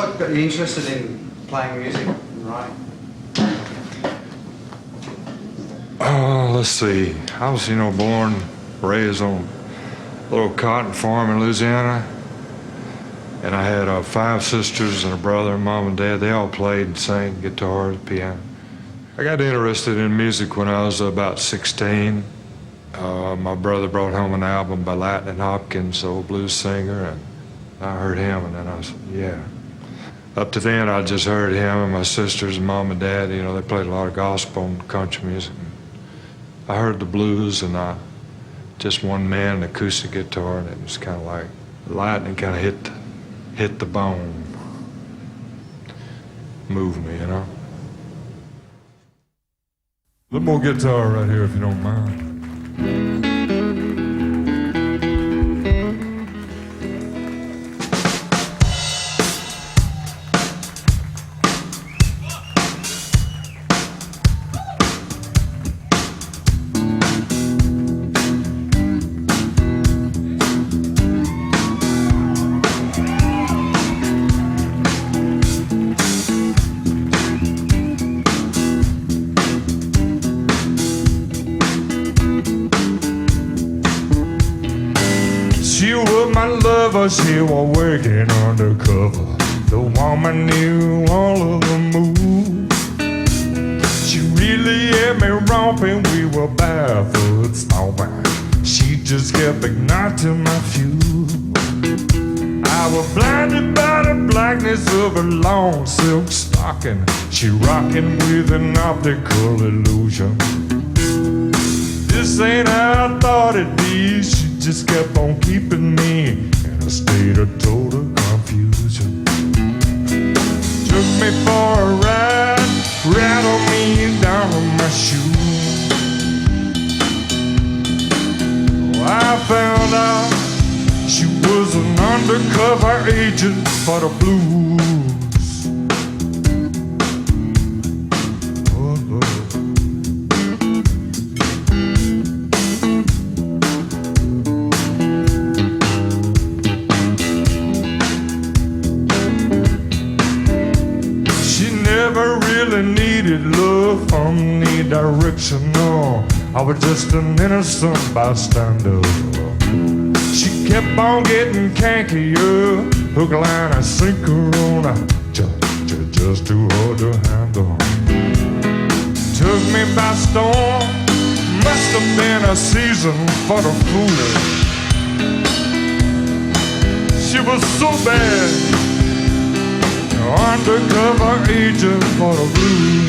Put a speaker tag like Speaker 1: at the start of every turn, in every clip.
Speaker 1: What got you interested in playing music and writing?
Speaker 2: Let's see. I was, born, raised on a little cotton farm in Louisiana. And I had 5 sisters and a brother, mom and dad. They all played and sang guitar, piano. I got interested in music when I was about 16. My brother brought home an album by Lightnin' Hopkins, old blues singer, and I heard him, and then I was, yeah. Up to then, I just heard him and my sisters and mom and dad. They played a lot of gospel and country music. I heard the blues, and just one man, an acoustic guitar, and it was kind of like lightning kind of hit the bone, moved me, A little more guitar right here, if you don't mind. She was working undercover. The woman knew all of the moves. She really had me romping. We were barefoot stomping. She just kept igniting my fuse. I was blinded by the blackness of her long silk stocking. She rocking with an optical illusion. This ain't how I thought it'd be. She just kept on keeping me a state of total confusion. Took me for a ride, rattled me down on my shoe. I found out she was an undercover agent for the blues. Needed love from any direction, no. I was just an innocent bystander. She kept on getting cankier, hook, line, and sinker on her, just too hard to handle. Took me by storm, must have been a season for the foolish. She was so bad, undercover agent for the blues.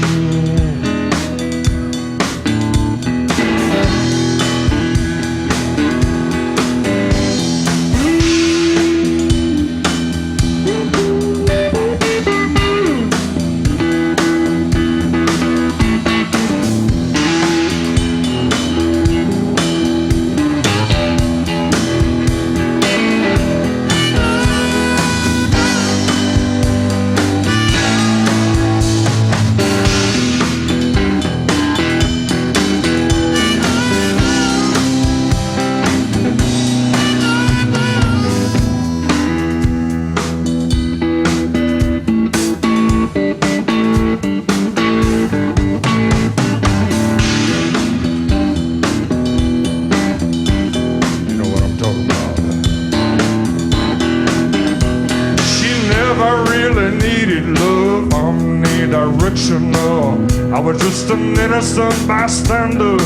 Speaker 2: I was just an innocent bystander.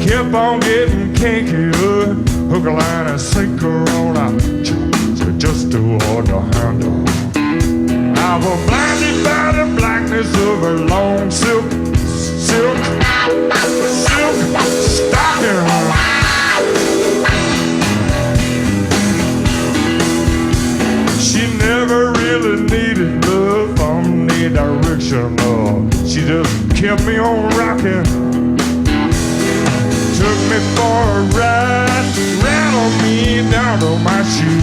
Speaker 2: Kept on getting kinkier, hook, line, and sinker on her, just too hard to handle. I was blinded by the blackness of her long silk stocking. She never really needed love from any direction, no. She just kept me on rocking. Took me for a ride, rattled me down to my shoe.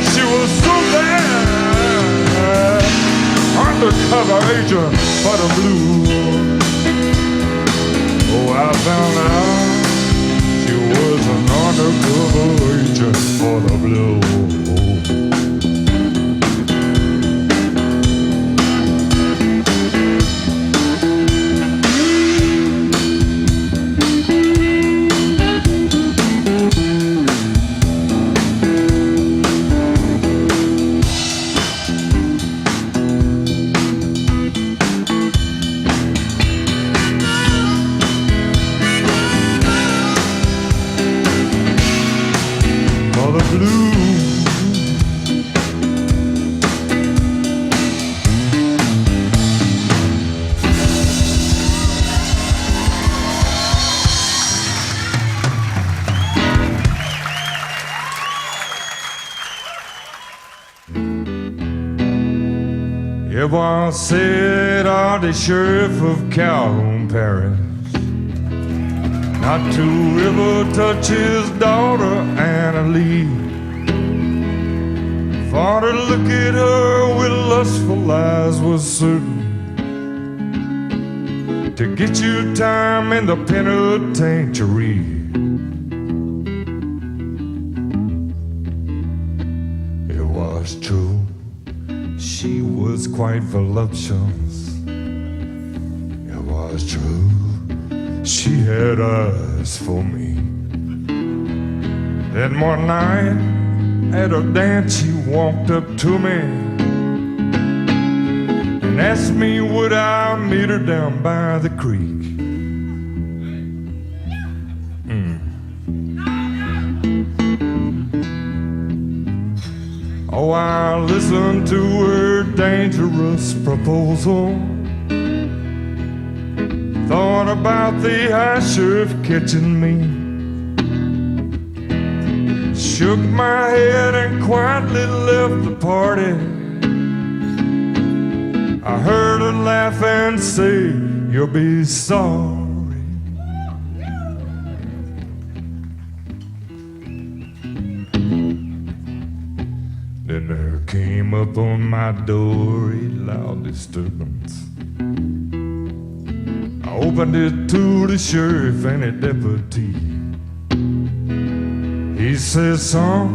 Speaker 2: She was so bad, undercover agent for the blues. Oh, I found out she was an undercover agent for the blues. blue. For the blue. It was said of the sheriff of Calhoun Parish not to ever touch his daughter Anna Lee. For to look at her with lustful eyes was certain to get you time in the penitentiary. It was true, she was quite voluptuous. It was true, she had eyes for me. Then one night at a dance she walked up to me and asked me would I meet her down by the creek. Oh, I listened to her dangerous proposal, thought about the high sheriff catching me, shook my head and quietly left the party. I heard her laugh and say, "You'll be sorry." Then there came up on my door a loud disturbance. I opened it to the sheriff and a deputy. He says, "Son,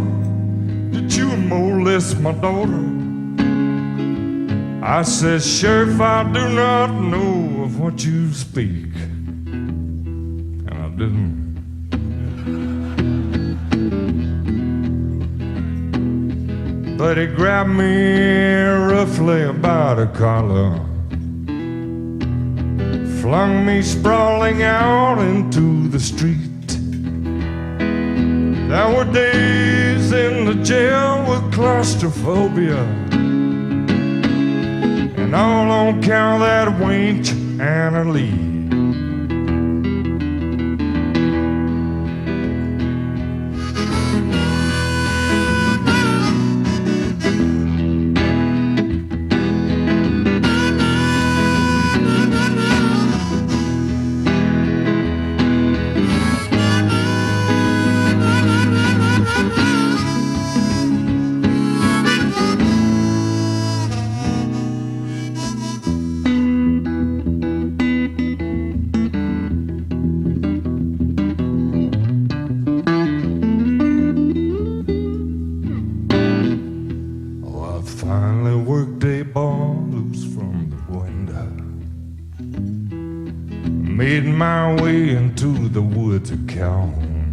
Speaker 2: did you molest my daughter?" I said, "Sheriff, I do not know of what you speak." And I didn't. But he grabbed me roughly about a collar, flung me sprawling out into the street. There were days in the jail with claustrophobia, and all on account of that wench Anna Lee. Finally worked a ball loose from the window, made my way into the woods of Calhoun.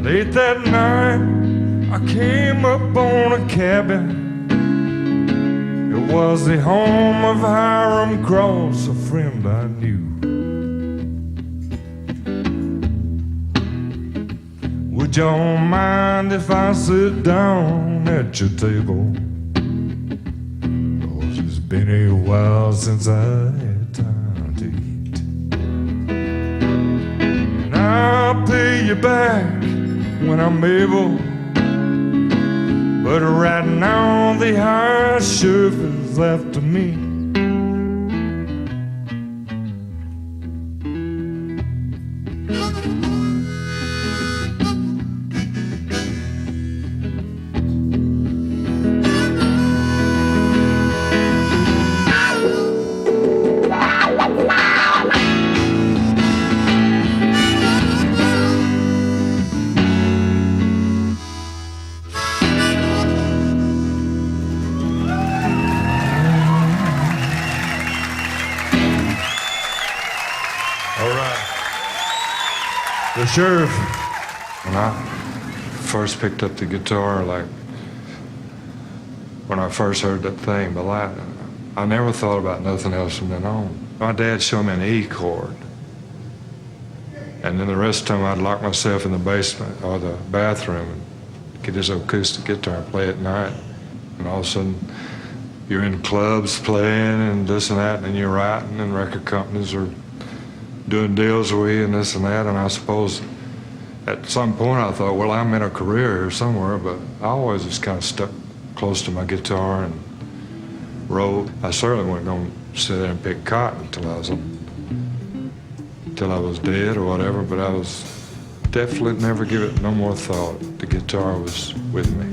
Speaker 2: Late that night I came up on a cabin. It was the home of Hiram Cross, a friend I knew. Would y'all mind if I sit down at your table? 'Cause it's been a while since I had time to eat. And I'll pay you back when I'm able, but right now the high sheriff is after me. The sheriff, when I first picked up the guitar, like when I first heard that thing, but I never thought about nothing else from then on. My dad showed me an E chord. And then the rest of the time I'd lock myself in the basement or the bathroom and get his acoustic guitar and play at night. And all of a sudden you're in clubs playing and this and that, and then you're writing and record companies are doing deals with you and this and that. And I suppose at some point I thought, well, I'm in a career here somewhere, but I always just kind of stuck close to my guitar and wrote. I certainly wasn't going to sit there and pick cotton until I was dead or whatever, but I was definitely never give it no more thought. The guitar was with me.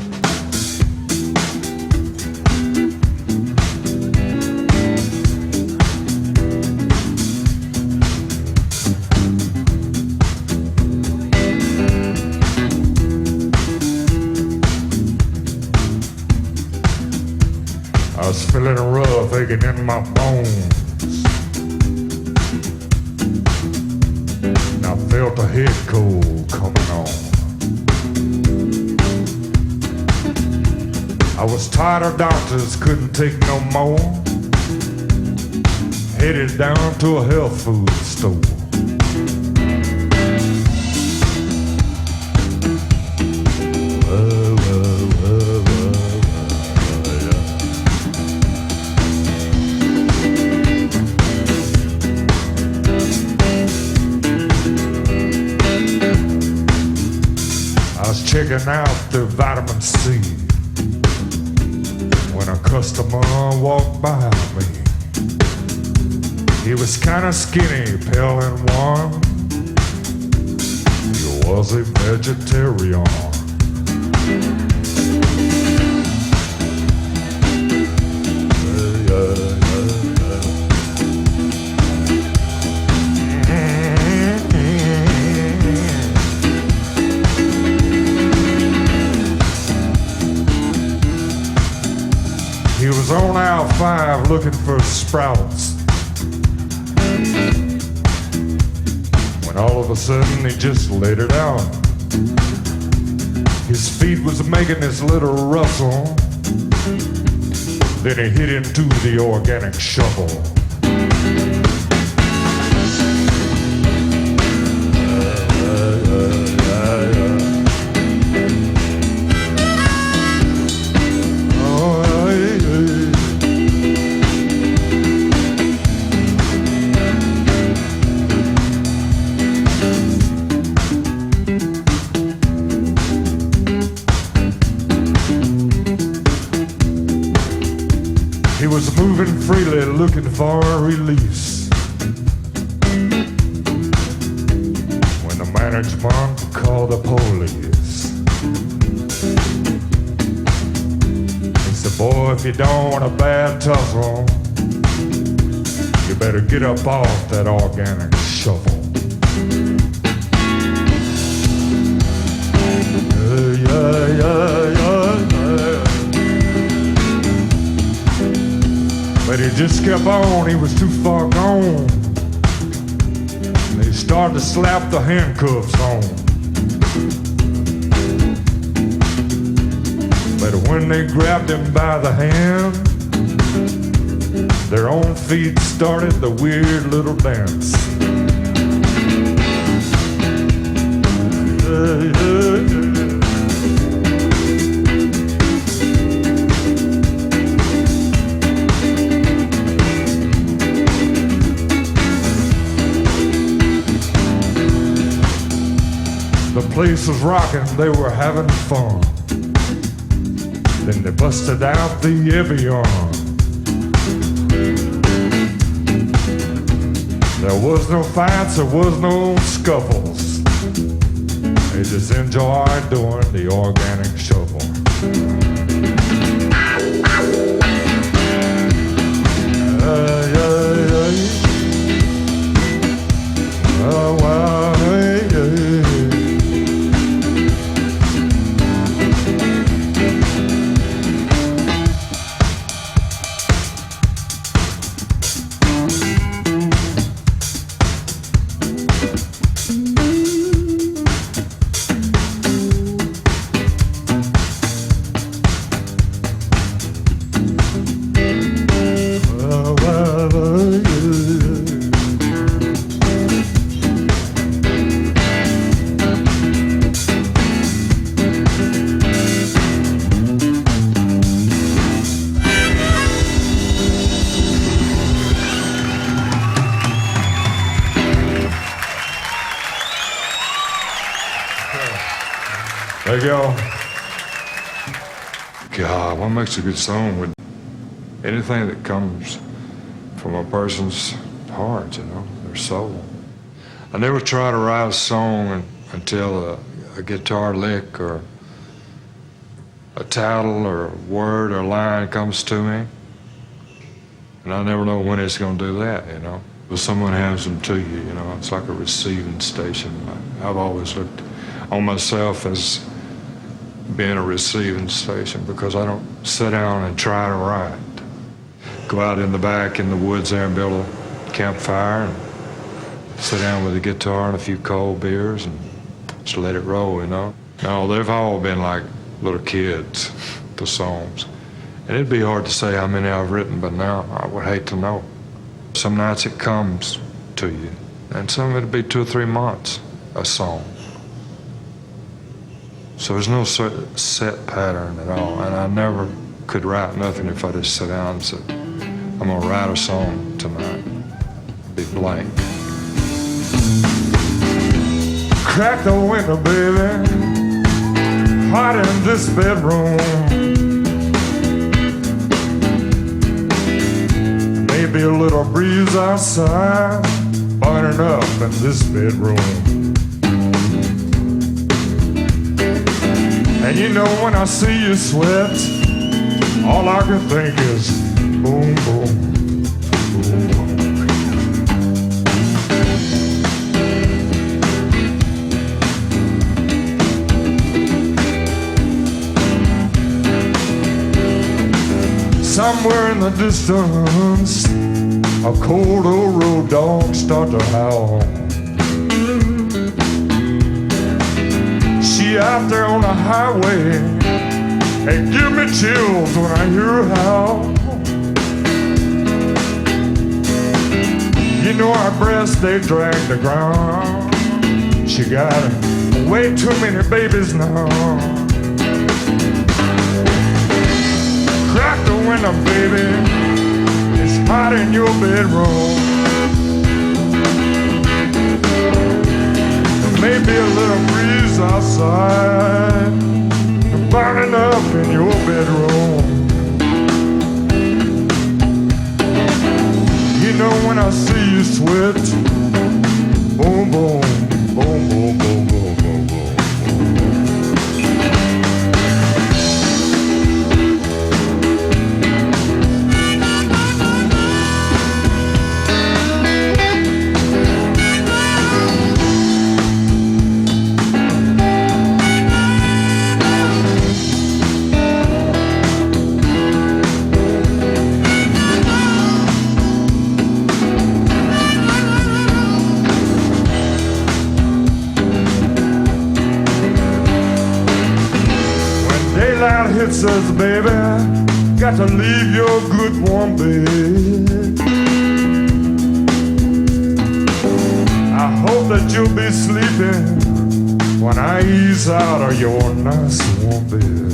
Speaker 2: I was feeling rough, aching in my bones. And I felt a head cold coming on. I was tired of doctors, couldn't take no more. Headed down to a health food store. Checking out the vitamin C when a customer walked by me. He was kind of skinny, pale and warm. He was a vegetarian. He was on aisle 5 looking for sprouts, when all of a sudden he just laid it out. His feet was making this little rustle, then he hit into the organic shovel. He was moving freely, looking for a release, when the management called the police. He said, boy, if you don't want a bad tussle, you better get up off that organic shovel. But he just kept on, he was too far gone. They started to slap the handcuffs on. But when they grabbed him by the hand, their own feet started the weird little dance. The place was rocking, they were having fun. Then they busted out the Evian. There was no fights, there was no scuffles. They just enjoyed doing the organic shuffle. There you go. God, what makes a good song? With anything that comes from a person's heart, you know, their soul. I never try to write a song until a guitar lick or a title or a word or a line comes to me. And I never know when it's going to do that, you know. But someone hands them to you, you know. It's like a receiving station. I've always looked on myself as being a receiving station because I don't sit down and try to write. Go out in the back in the woods there and build a campfire and sit down with a guitar and a few cold beers and just let it roll, you know. No, they've all been like little kids, the songs. And it'd be hard to say how many I've written, but now I would hate to know. Some nights it comes to you, and some of it'll be 2 or 3 months, a song. So there's no set pattern at all, and I never could write nothing if I just sat down and said, I'm gonna write a song tonight. It'd be blank. Crack the window, baby, hot in this bedroom. Maybe a little breeze outside, burning up in this bedroom. And you know when I see you sweat, all I can think is boom, boom, boom, boom. Somewhere in the distance, a cold old road dog start to howl. She out there on the highway, and give me chills when I hear her howl. You know our breasts, they drag the ground. She got way too many babies now. Crack the window, baby, it's hot in your bedroom. Maybe a little breeze outside, burning up in your bedroom. You know when I see you sweat, boom, boom, boom, boom, boom, boom, boom, boom. Hits us, baby, got to leave your good warm bed. I hope that you'll be sleeping when I ease out of your nice warm bed.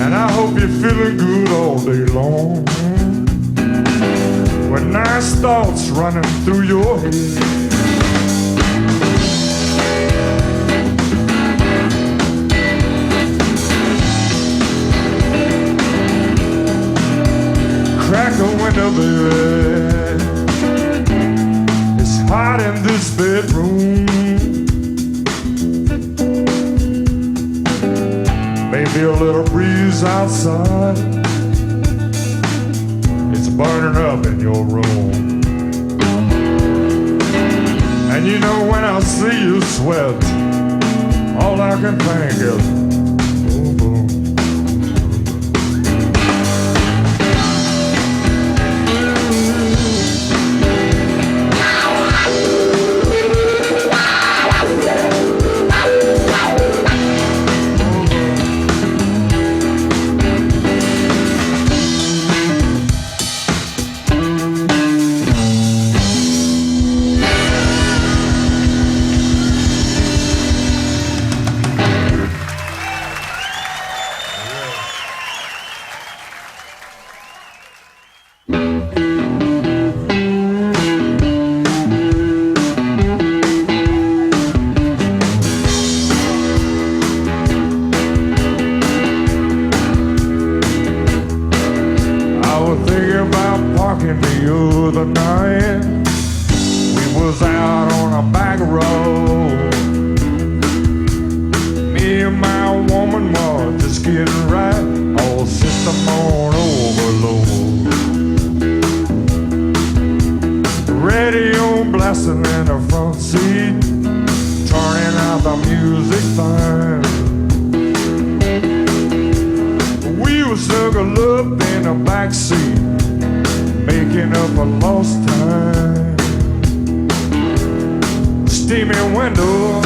Speaker 2: And I hope you're feeling good all day long, with nice thoughts running through your head. Crack the window, baby, it's hot in this bedroom. Maybe a little breeze outside, it's burning up in your room. And you know when I see you sweat, all I can think is night. We was out on a back road. Me and my woman was just getting right. All system on overload. Radio blasting in the front seat, turning out the music fine. We was snuggled up in the back seat, making up for lost time. Steamy window,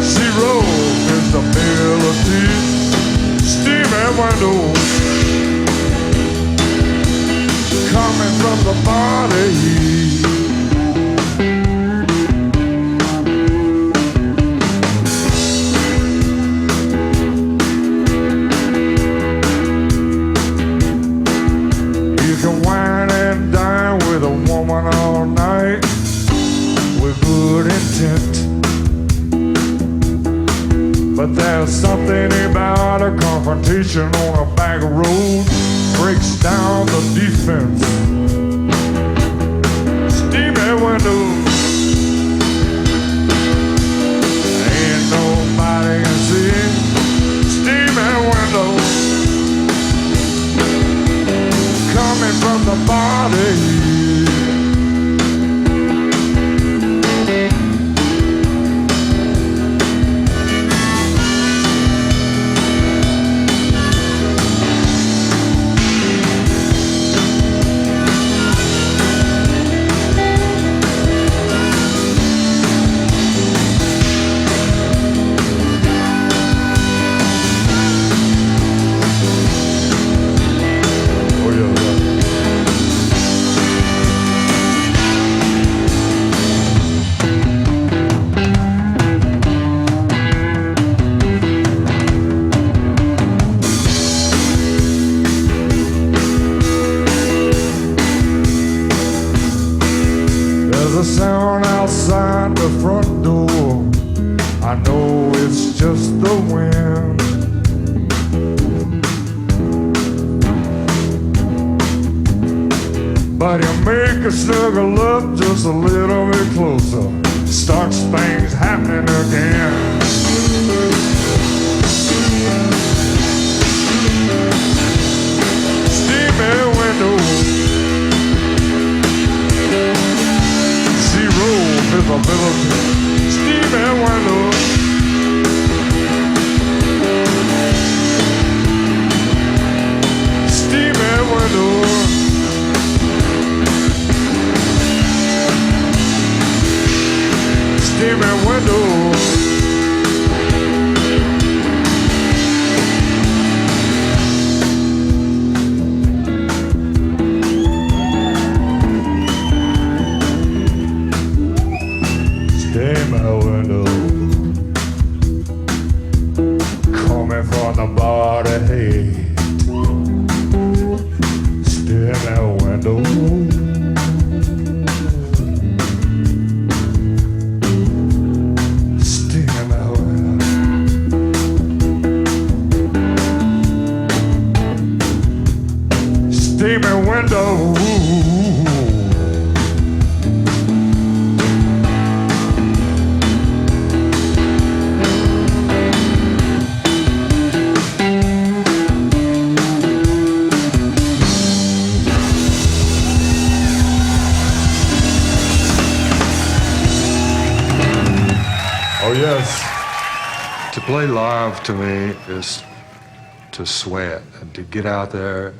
Speaker 2: zero visibility. Steamy window, coming from the body. You can wine and dine with a woman all night with good intent, but there's something about a confrontation on a back road breaks down the defense. Steamy windows, ain't nobody can see. Steamy windows, coming from the body. There's a sound outside the front door. I know it's just the wind. But you make us snuggle up just a little bit closer. Starts things happening again. Steamy window, visibility. Steamy window, steamy window, steamy window. Steamy window, coming from the body head. Steamy window, steamy window, steamy window. Oh yes. To play live to me is to sweat and to get out there,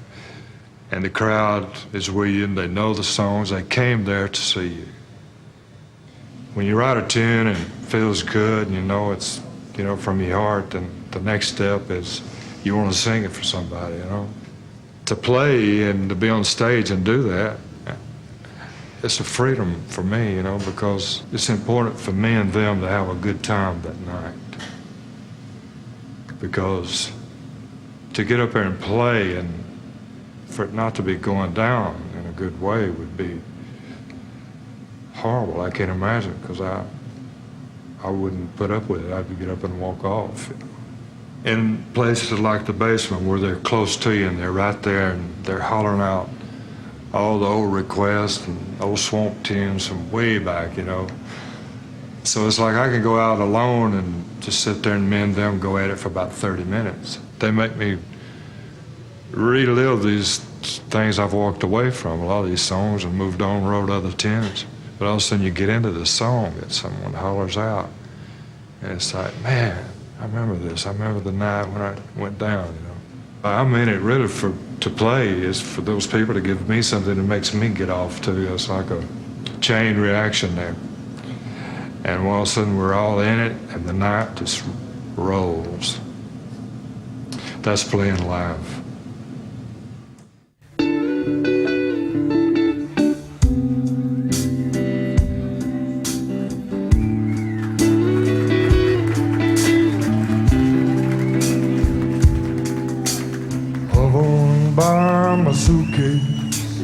Speaker 2: and the crowd is with you and they know the songs. They came there to see you. When you write a tune and it feels good and you know it's, you know, from your heart, then the next step is you want to sing it for somebody, you know. To play and to be on stage and do that, it's a freedom for me, you know, because it's important for me and them to have a good time that night. Because to get up there and play and for it not to be going down in a good way would be horrible. I can't imagine, because I wouldn't put up with it. I'd get up and walk off. You know. In places like the basement where they're close to you and they're right there and they're hollering out all the old requests and old swamp tunes from way back, you know. So it's like I can go out alone and just sit there and mend them, go at it for about 30 minutes. They make me relive these things I've walked away from, a lot of these songs, and moved on, wrote other tunes. But all of a sudden you get into the song that someone hollers out, and it's like, man, I remember this. I remember the night when I went down, you know. I'm in it really to play is for those people to give me something that makes me get off too. It's like a chain reaction there. And all of a sudden we're all in it and the night just rolls. That's playing live. Hovering by my suitcase,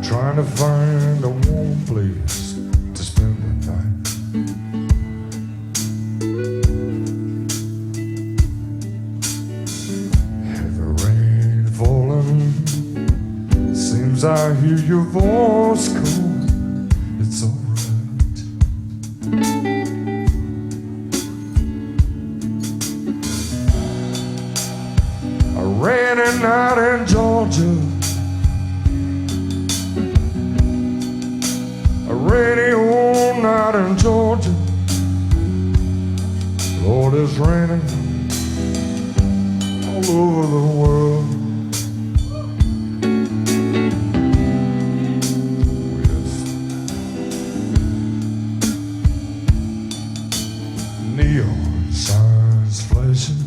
Speaker 2: trying to find a warm place to spend the night. Heavy rain falling, seems I hear your voice calling. It's alright. A rainy night in Georgia, a rainy old night in Georgia. Lord, it's raining all over the world. Yes. Neon signs flashing,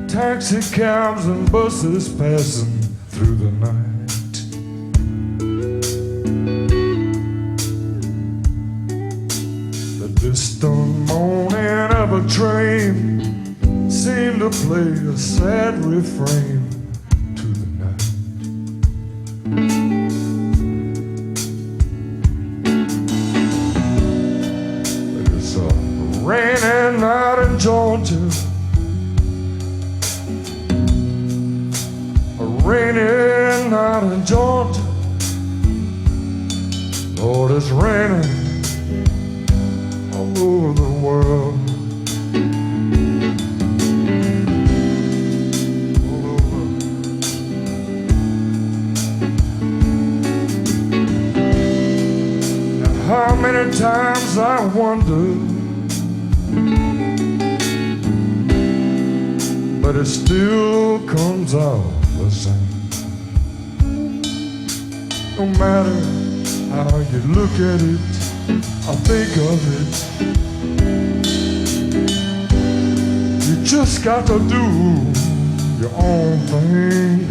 Speaker 2: taxi cabs and buses passing through the night. The distant moaning of a train seemed to play a sad refrain to the night. It's a rainy night in Georgia, a rainy night in Georgia. Lord, it's raining all over the world. All over. Now, how many times I wondered, but it still comes out the same. No matter how you look at it, I think of it, you just got to do your own thing.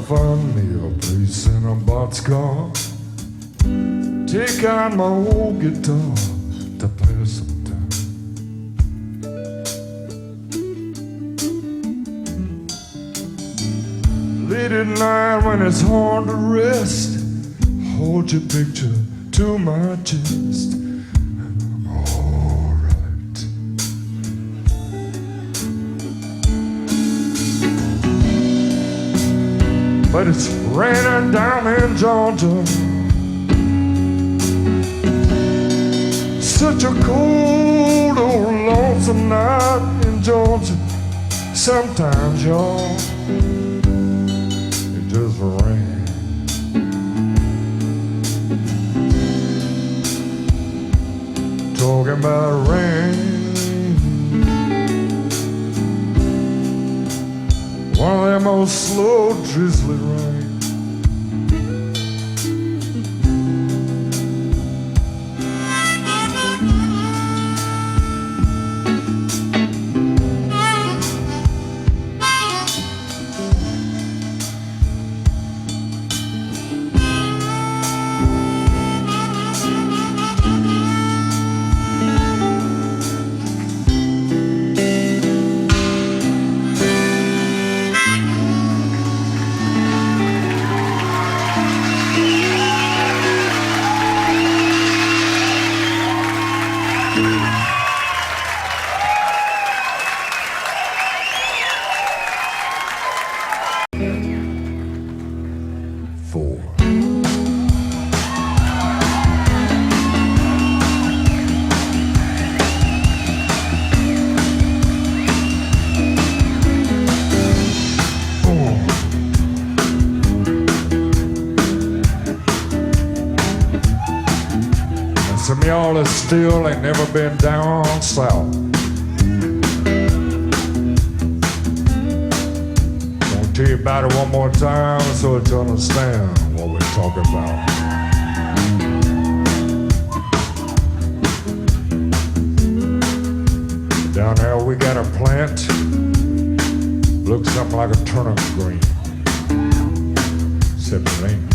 Speaker 2: Find me a place in a boxcar, take out my old guitar to pass some time. Late at night when it's hard to rest, hold your picture to my chest, and I'm alright. But it's raining down in Georgia, such a cold, old, lonesome night in Georgia. Sometimes, y'all, it just rains. Talking about rain, one of them old slow drizzly rain. Some of y'all that still ain't never been down south. Gonna tell you about it one more time so that you understand what we're talking about. Down there we got a plant, looks something like a turnip green, except it ain't.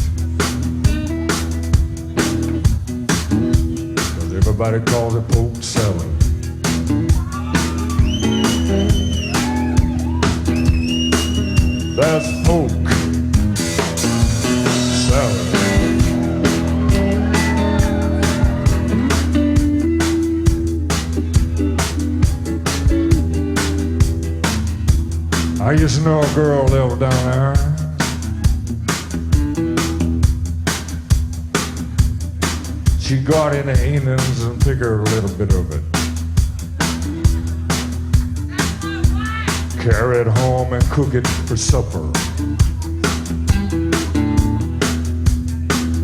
Speaker 2: Cause everybody calls it poke salad. That's poke salad. I used to know a girl lived down there. She got in the innings and figured a little bit of it. Carry it home and cook it for supper.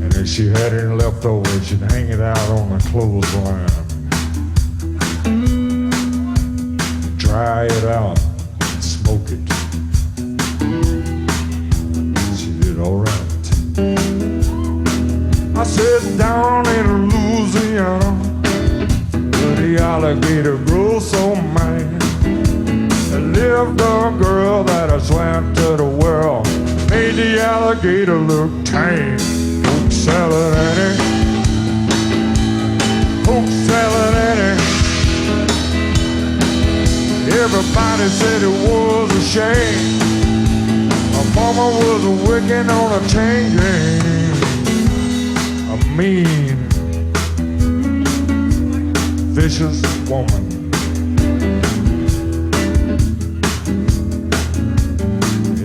Speaker 2: And if she had any leftovers, she'd hang it out on the clothesline. Dry it out. Smoke it. She did all right. I said down in Louisiana, where the alligator grows so mad, there lived a girl that I swam to the world, made the alligator look tame. Poke salad, Annie. Poke salad, Annie. Everybody said it was a shame. My mama was working on a chain gang. A mean, vicious woman.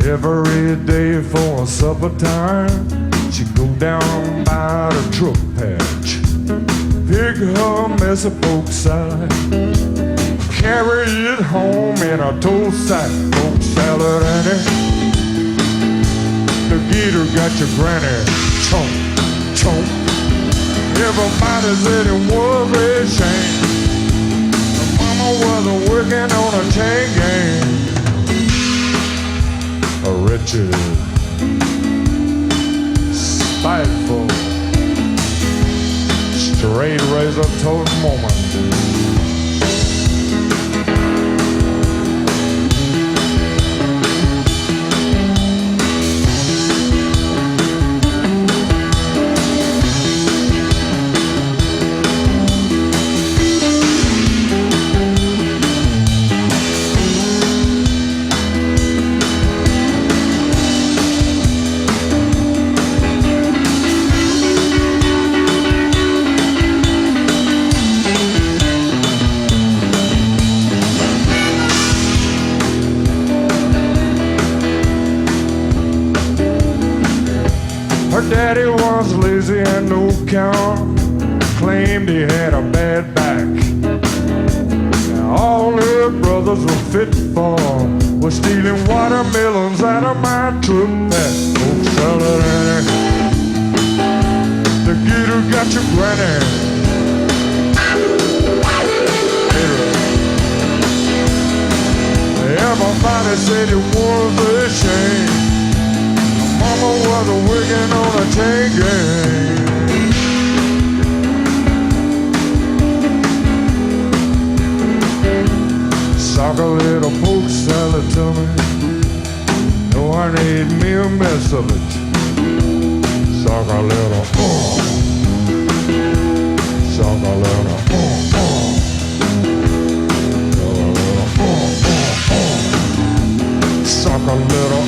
Speaker 2: Every day for supper time, she'd go down by the truck patch, pick her mess of poke salad, carry it home in a toast sack. Poke salad, Annie. The gator got your granny. Chomp, chomp. Everybody said it was a shame. The mama wasn't working on a chain gang. A wretched, spiteful, straight razor toting woman. Her daddy was lazy and no count, claimed he had a bad back. Now all her brothers were fit for was stealing watermelons out of my truck. That poke salad, Annie. The gator got your granny. Everybody said it was a shame. Mama was working on a chain gang. Sock a little poke salad to me. No, I need me a mess of it. Sock a little, sock a little, sock a little,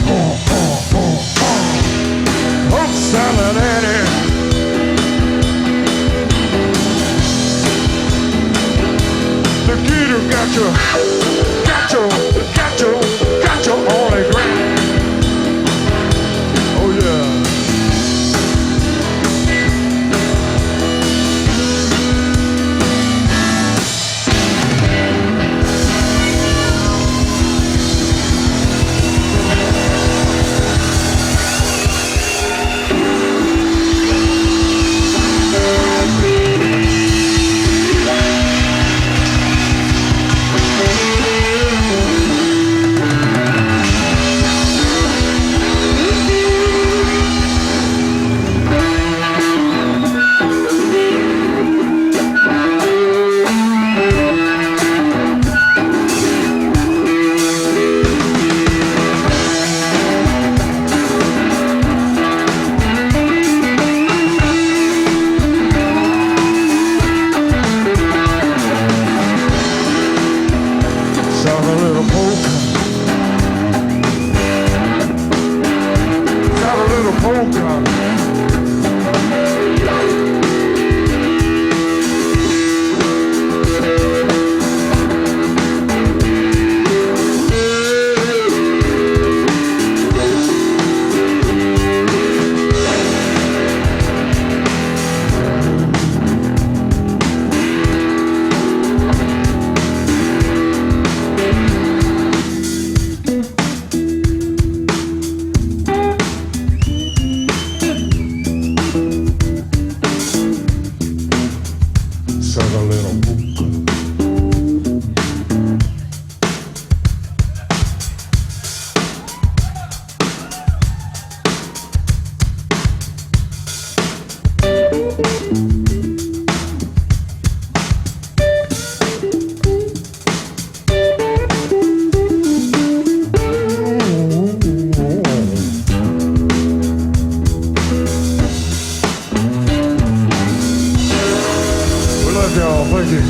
Speaker 2: poke salad, Annie. The gator got your only granny. Oh yeah. y'all. Thank you.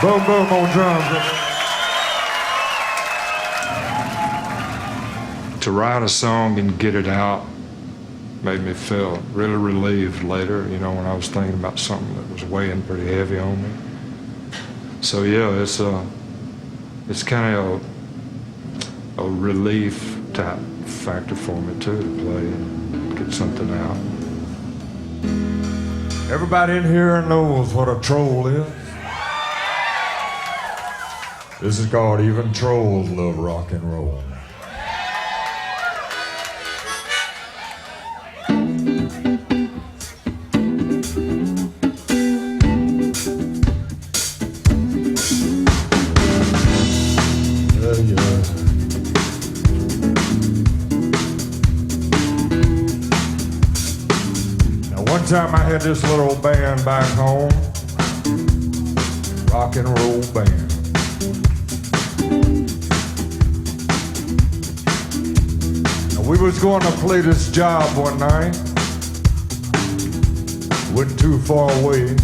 Speaker 2: Boom, boom on drums. To write a song and get it out made me feel really relieved later, you know, when I was thinking about something that was weighing pretty heavy on me. So yeah, it's kind of a relief type factor for me too, to play and get something out. Everybody in here knows what a troll is. This is called Even Trolls Love Rock and Roll. One time I had this little band back home, rock and roll band. And we was going to play this job one night, wasn't too far away,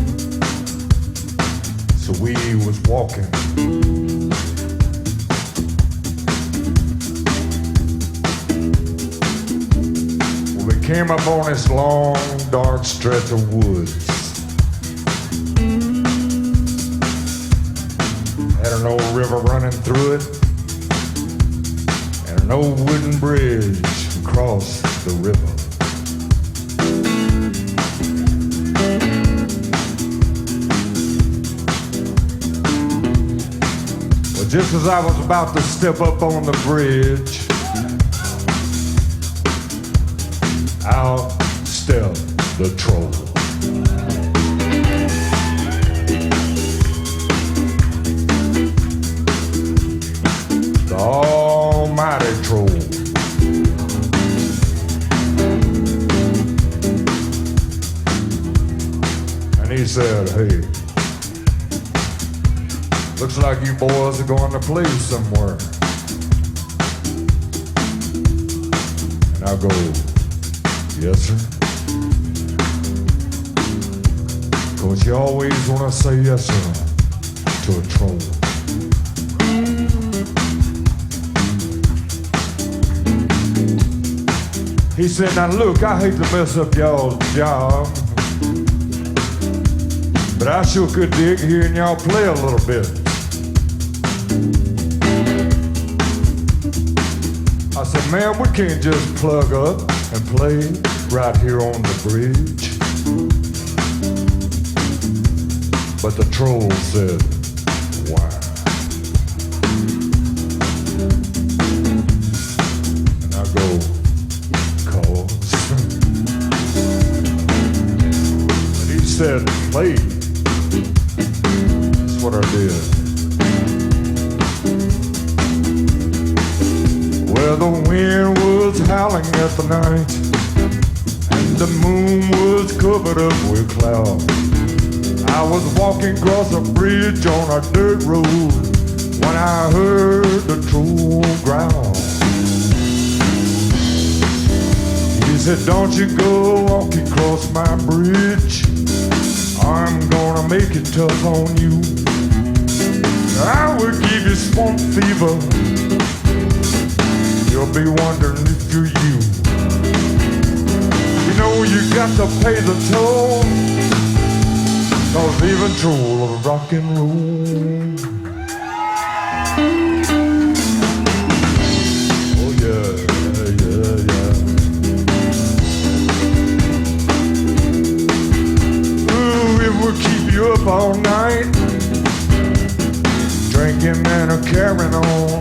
Speaker 2: so we was walking. Came up on this long, dark stretch of woods. Had an old river running through it, and an old wooden bridge across the river. Well, just as I was about to step up on the bridge, out stepped the troll. The almighty troll. And he said, hey, looks like you boys are going to play somewhere. And I go, yes, sir. 'Cause you always want to say yes, sir, to a troll. He said, now look, I hate to mess up y'all's job, but I sure could dig hearing y'all play a little bit. I said, man, we can't just plug up and play right here on the bridge. But the troll said, why? And I go, 'cause. And he said, play. That's what I did. Well, the wind was howling at the night, and the moon was covered up with clouds. I was walking across a bridge on a dirt road when I heard the troll growl. He said, don't you go walking across my bridge, I'm gonna make it tough on you. I will give you swamp fever, you'll be wondering if you're you. You know you got to pay the toll, 'cause even troll of rock and roll. Oh yeah, yeah, yeah. Ooh, it will keep you up all night, drinking and a carrying on,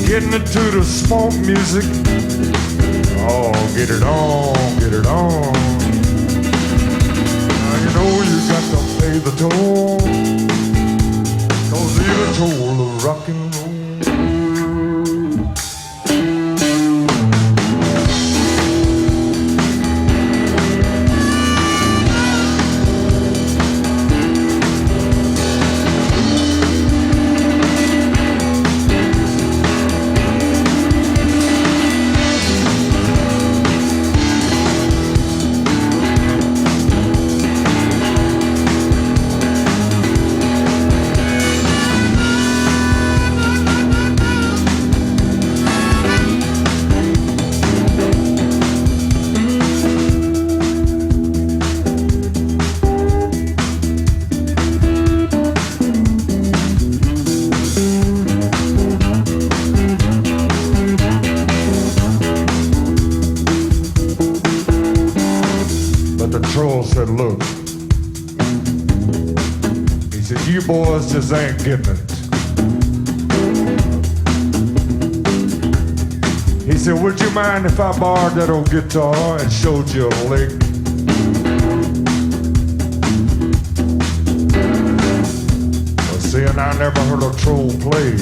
Speaker 2: getting into the smoke music. Oh, get it on, get it on. You know you got to pay the toll, 'cause even troll of rock and roll.
Speaker 3: said, look, he said, you boys just ain't getting it. He said, would you mind if I borrowed that old guitar and showed you a lick? Well, seeing I never heard a troll play,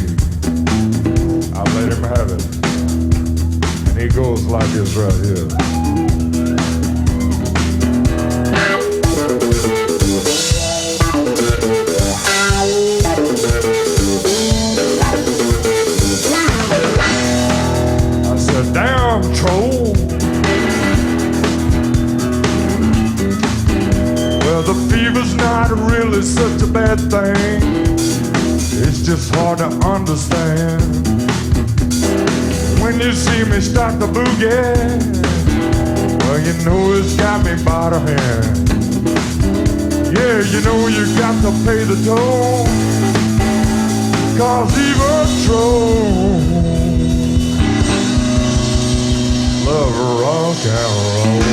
Speaker 3: I let him have it. And he goes like this right here. Damn troll. Well, the fever's not really such a bad thing. It's just hard to understand. When you see me start the boogie, well, you know it's got me by the hand. Yeah, you know you got to pay the toll, 'cause even troll love rock and roll.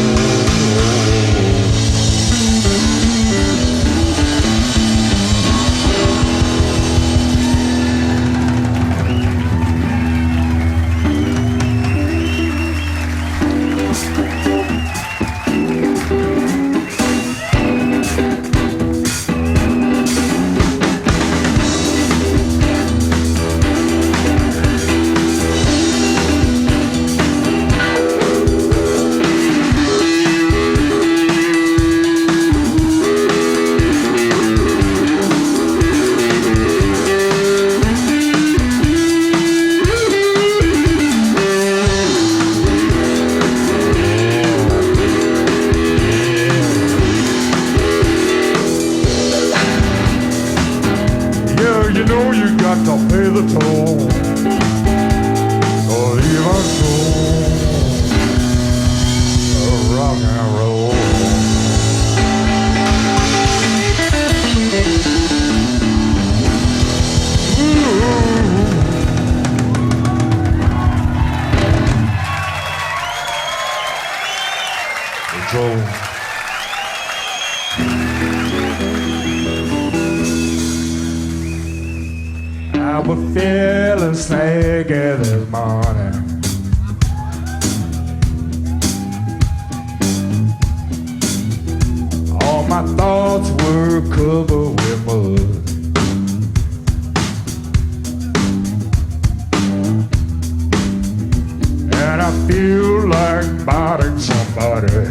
Speaker 3: I was feeling snaky this morning. All my thoughts were covered with mud. And I feel like biting somebody.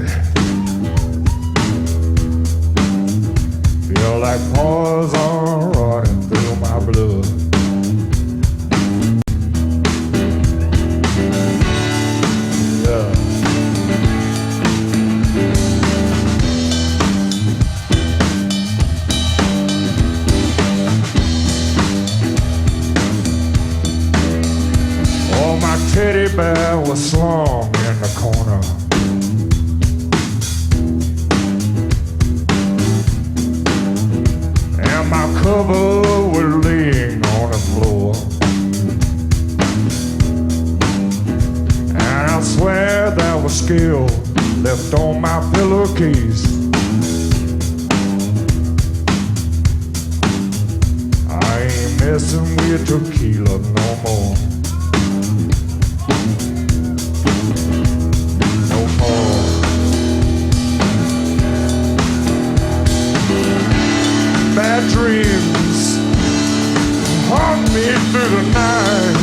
Speaker 3: Feel like poison running through my blood. Teddy bear was slung in the corner. And my cover was laying on the floor. And I swear there was skill left on my pillowcase. I ain't messing with tequila no more. Bad dreams haunt me through the night.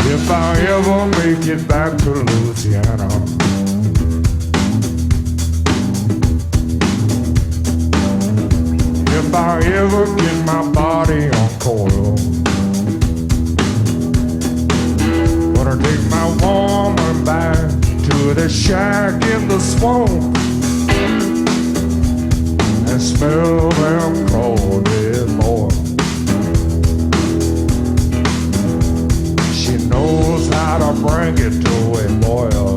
Speaker 3: If I ever make it back to Louisiana, never get my body on coil. Gonna take my woman back to the shack in the swamp and smell them crawling more. She knows how to bring it to a boil.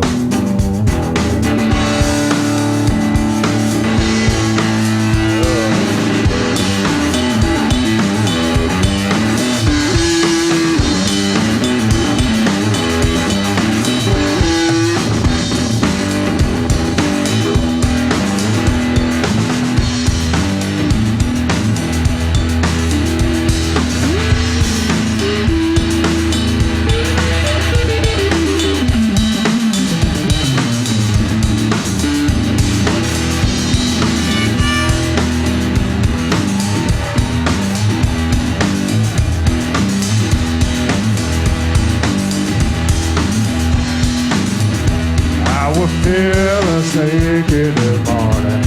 Speaker 3: I was feeling sick in the morning.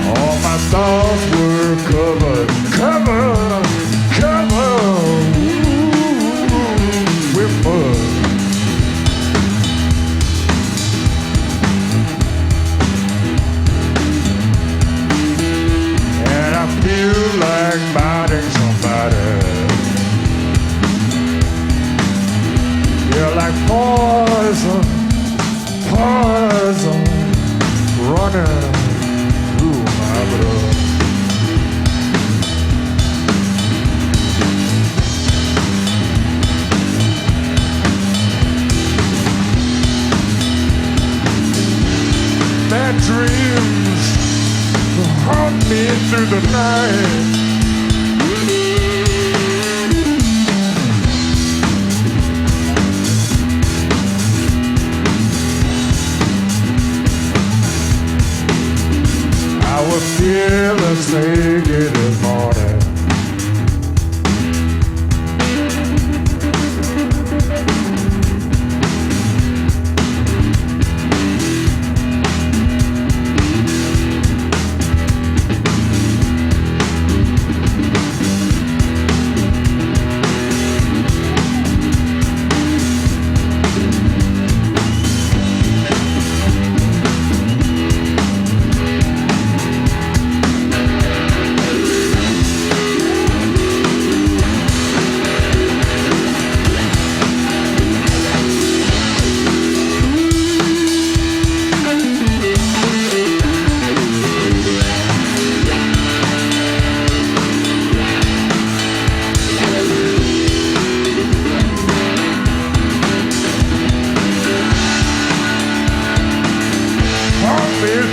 Speaker 3: All my thoughts were covered with mud. Feel like biting somebody. You're like poison running through my blood. Bad dreams haunt me through the night. I was feeling sick in the morning.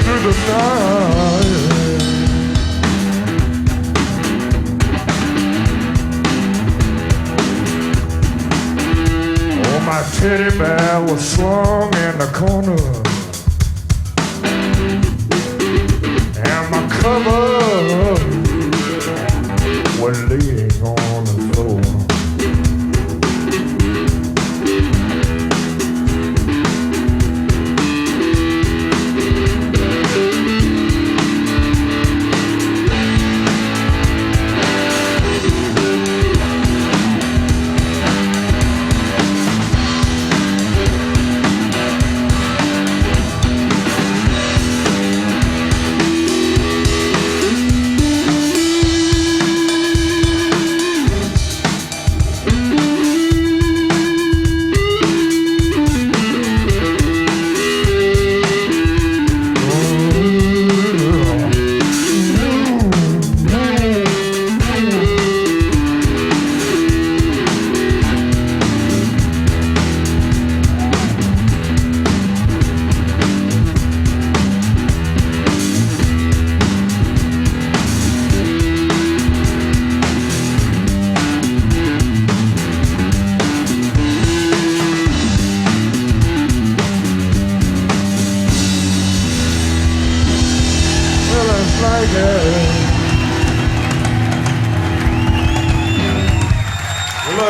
Speaker 3: Through the night. Oh, my teddy bear was swung in the corner, and my cover was laying on the floor.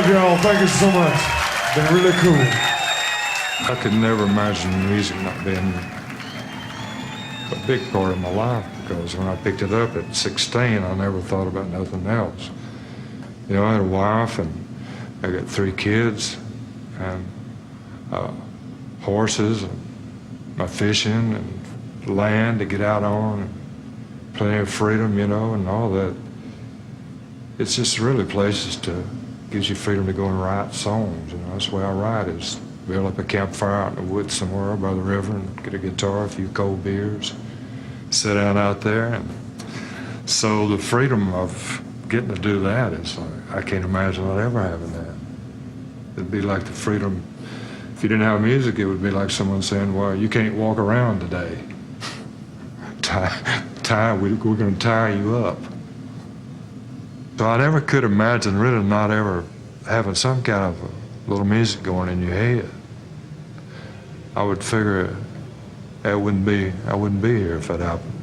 Speaker 3: love y'all. Thank you so much. Been really cool.
Speaker 2: I could never imagine music not being a big part of my life, because when I picked it up at 16, I never thought about nothing else. You know, I had a wife and I got 3 kids and horses and my fishing and land to get out on, and plenty of freedom, you know, and all that. It's just really places to gives you freedom to go and write songs. You know, that's the way I write, is build up a campfire out in the woods somewhere by the river and get a guitar, a few cold beers, sit down out there. And so the freedom of getting to do that is like, I can't imagine I'd ever having that. It'd be like the freedom, if you didn't have music, it would be like someone saying, well, you can't walk around today. We're going to tie you up. So I never could imagine really not ever having some kind of a little music going in your head. I would figure I wouldn't be here if that happened.